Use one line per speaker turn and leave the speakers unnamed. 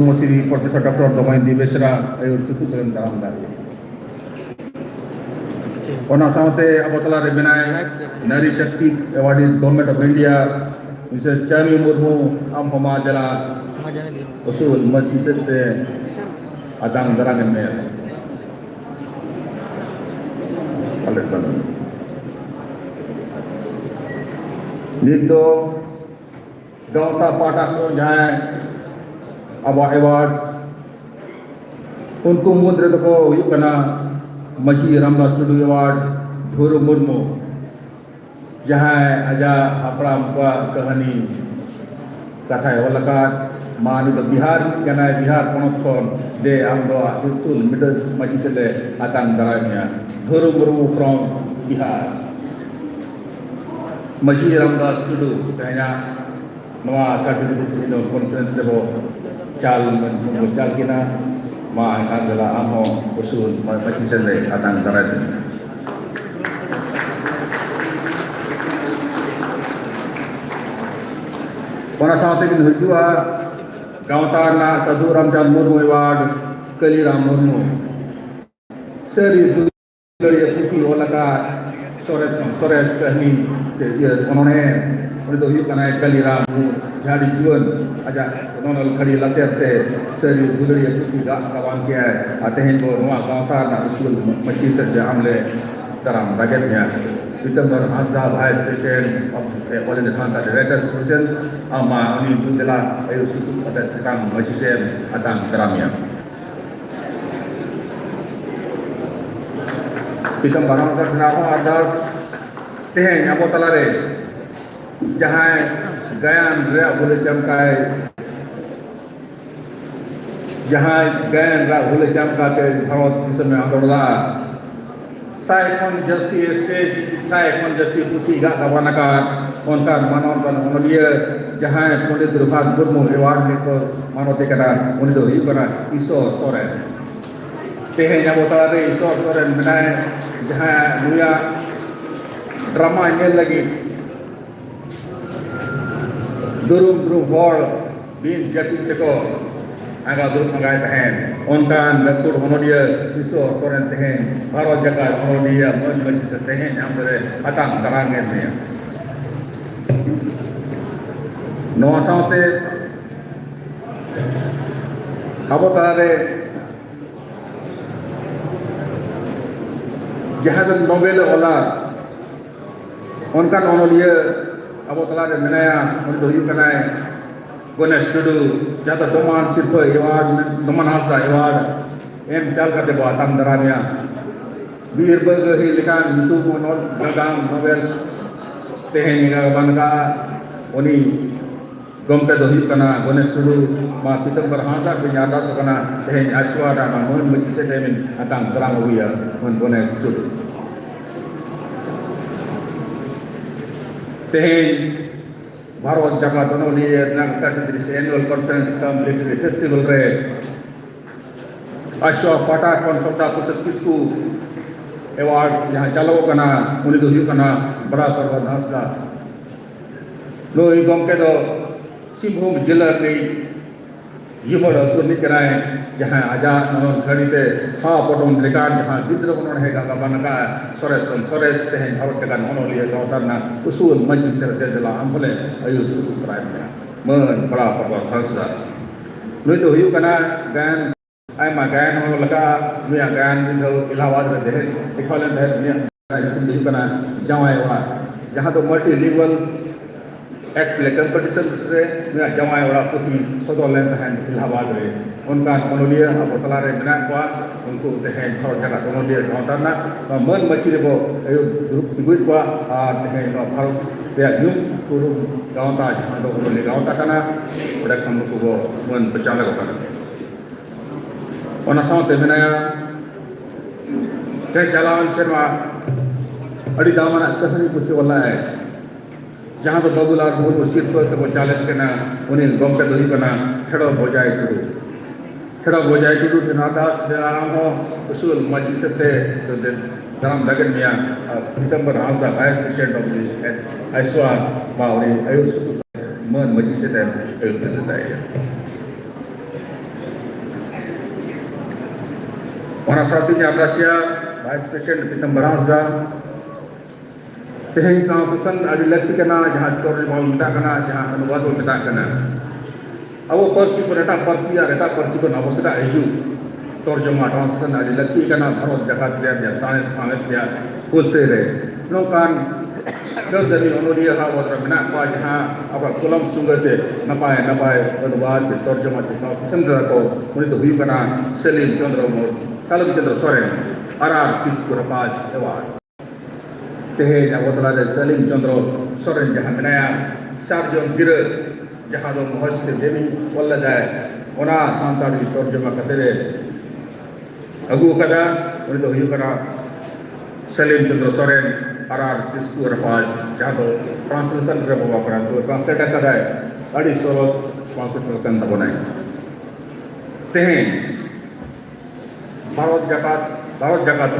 Masih Profesor Dr. Domain di Besra ayo suku dalam dalam dari. Ona samate abotala rebenai Nari Shakti Award is Government of India Mrs. Chami Murmu am homa jala usul masjid se adang darang me. Alat bana. Nito Gauta Patak ko jahe Aba awards उनको मुद्रे तो को ये कना मशी Ramdas Tudu award धोरो Murmu जहाँ आजा अपना कहानी कथा है वाला का मानी तो बिहार क्या बिहार कौन दे हम लोग बिल्कुल मिडल मची से ले आतंक दरानिया धोरो मुर्मू फ्रॉम बिहार मशी रामदास टुडू तहना नवा काटिस नो कॉन्फ्रेंस ले वो चाल चाल किना मा adalah amo usul macam sendiri atang darat. Pada saat ini hujua Gauta na Sadhu Ramchandra Murmu Award Kaliram Murmu seri dunia putih olaka sores kahni उन्होंने उन्हें तो यू कनाए कलिराम झाड़ी जुअन आजा उन्होंने खड़ी लसेरते सरी दुलरी कुछ कावान किया है आते हैं वो नवा गांव ना उसूल मच्ची से हमले तरम बगैर में वितमर आस्था भाई station all in Santa director station आमा उन्हीं दुलला आयु सुतु अतः काम मच्ची से आतंक तरमिया वितम बारह सौ नाम आदास तें अब तलारे जहाँ गयान रे बोले चमकाए जहाँ गयान रे बोले चमकाते भारत किस्म में आंदोलन साइकन जस्ती स्टेज साइकन जस्ती पुती गा कवाना का उनका मानव का उन्होंने जहाँ पंडित रघुनाथ मुर्मू अवार्ड में को मानव देखा उन्हें तो ही करा ईश्वर सोरेन तें अब तलारे ईश्वर सोरेन बनाए जहाँ दुनिया ड्रामा इमेल लगी दुरुम हॉल बीन जटिल तको आगा दुरुम मंगाए तहन उनका नकुर होनोडिया विश्व सोरेन तहन भारत जगह होनोडिया मन मजिद तहन हम रे अतंग दरांगे में नवा साथे अब तारे जहां नोबेल वाला उनका नॉनोलिया अब तलारे मनाया उन दोहियों का नाय गणेश टुडू जहाँ दोमान सिर्फ अवार्ड दोमान हासा अवार्ड एम चाल करते बात हम दरानिया बीर बग ही लिखा नीतू मोनोल गंगाम नोवेल्स तेहनी का बनका उन्हीं गंपे दोहियों का ना गणेश टुडू माँ पितंबर हासा के यादा सकना तेहनी आश्वादा माँ मोहन मची से तेमिन अतंग दरांग हुई है उन गणेश टुडू तेहें भारत जगह दोनों लिए नागरिक एनुअल कॉन्फ्रेंस का लिटरेरी फेस्टिवल रे अशोक पाटा कॉन्फ्रेंस कुछ किसको अवार्ड यहाँ चलो करना उन्हें तो यू करना बड़ा पर्वत हासला लो इन गांव के तो सिंहभूम जिला के ये बड़ा तो नहीं कराए जहाँ आजाद नॉन खरीदे हाँ पटों रिकॉर्ड जहाँ विद्रोह उन्होंने है का बनका सोरेस ते हैं भारत का उन्होंने लिए गाँवताना उसूल मस्जिद से जला हम बोले अयुद्ध सुतु प्राइम में मन बड़ा पर्वत हंसला नुई तो यू करना गायन आई माँ गायन हो लगा नुई गायन जो इलाहाबाद में देह दिखाने देह नुई यू करना जवाएं वाला जहाँ तो मल्टीलिंगुअल एक्ट ले कंपटीशन से नुई जवाएं वाला पुती सोदोलें हैं इलाहाबाद में उनका उन्होंने अब तलारे बना हुआ उनको तेहें भारत जगह उन्होंने गाँवताना मन मची वो गुट हुआ तेहें भारत ते यूं पूर्व गाँवता जहाँ तो उन्होंने गाँवता करना उड़े हम लोग वो मन बचाने को करना उन्हें साथ बनाया ते चलावन शर्मा अड़ी दामना कहानी कुछ वाला है जहाँ तो बाबूलाल मुर्मू सिर पर वो चालक के ना उन्हें गंपे दोही करना खड़ा हो जाए टुडू के नादास आराम हो उसूल मची सकते तो दाम लगन मिया पितंबर हासा वाइस प्रेसिडेंट ऑफ द ऐश्वर मावरी आयु सुतु मन मची सकते आयु करते हैं ᱚᱱᱟ ᱥᱟᱶᱛᱮ ᱟᱵᱨᱟᱥᱤয়া ᱵᱷᱟᱭᱤᱥ ᱯᱨᱮᱥᱤᱰᱮंᱴ ᱯᱤᱛᱟᱢᱵᱟᱨ ᱦᱟᱸᱥᱫᱟ ᱛᱮᱦᱮᱧ ᱴᱨᱟंᱥᱞᱮᱥᱚन ᱟᱹᱰᱤ ᱞᱟᱹᱠᱛᱤ ᱠᱟᱱᱟ ᱡᱟᱦᱟᱸ ᱛᱚᱨᱡᱚᱢᱟ ᱢᱮᱛᱟᱜ ᱠᱟᱱᱟ ᱡᱟᱦᱟᱸ ᱚᱱᱩᱵᱟᱫ ᱵᱚᱱ ᱢᱮᱛᱟᱜ ᱠᱟᱱᱟ ᱟᱵᱚ ᱯᱟᱹᱨᱥᱤ ᱠᱚ ᱮᱴᱟᱜ ᱯᱟᱹᱨᱥᱤ ᱟᱨ ᱮᱴᱟᱜ ᱯᱟᱹᱨᱥᱤ ᱠᱷᱚᱱ ᱟᱵᱚ ᱥᱮᱫᱟᱜ ᱦᱤᱡᱩᱜ ᱛᱚᱨᱡᱚᱢᱟ ᱴᱨᱟᱱᱥᱞᱮᱥᱚᱱ ᱟᱹᱰᱤ ᱞᱟᱹᱠᱛᱤ ᱠᱟᱱᱟ ᱵᱷᱟᱨᱚᱛ ᱡᱟᱠᱟᱛ ᱨᱮᱭᱟᱜ ᱥᱟᱬᱮᱥ ᱥᱟᱶᱦᱮᱫ ᱨᱮᱭᱟᱜ ᱯᱩᱞᱥᱮ ᱨᱮ ᱱᱚᱝᱠᱟᱱ ᱫᱟᱹᱵᱤ ᱚᱱᱚᱞᱤᱭᱟᱹ ᱦᱚᱸ ᱢᱮᱱᱟᱜ ᱠᱚᱣᱟ ᱡᱟᱦᱟᱸ ᱟᱵᱚᱣᱟᱜ ᱠᱚᱞᱚᱢ ᱥᱩᱸᱜᱟᱹᱛᱮ ᱱᱟᱯᱟᱭ ᱱᱟᱯᱟᱭ ᱚᱱᱩᱵᱟᱫ ᱛᱚᱨᱡᱚᱢᱟ ᱴᱨᱟᱱᱥᱞᱮᱥᱚᱱ ᱠᱟᱫᱟ ᱠᱚ ᱩᱱᱤ ᱫᱚ ᱦᱩᱭᱩᱜ ᱠᱟᱱᱟ ᱥᱮᱞᱤᱢ ᱪᱚᱱᱫᱨᱚ ᱠᱟᱞᱚᱢ ᱪᱚᱱᱫᱨᱚ ᱥᱚᱨᱮᱱ RR ᱠᱤᱥᱠᱩ ᱨᱟᱯᱟᱡᱽ ᱮᱣᱟᱨᱰ तेहे अब तलारे सलीम चंद्र सोरेन जहाँ मेनाया सार्जन गिर जहाँ दो महर्षि देवी वल्ला जाए ओना सांताली तर्जमा कतेरे अगु कदा उनी दो हुयुकना सलीम चंद्र सोरेन RR किस्कु रपाज जहाँ दो ट्रांसलेशन रे बाबा करा तो ट्रांसलेट कदा अड़ी सोरस ट्रांसलेट कन तबनाई तेहे भारत जकात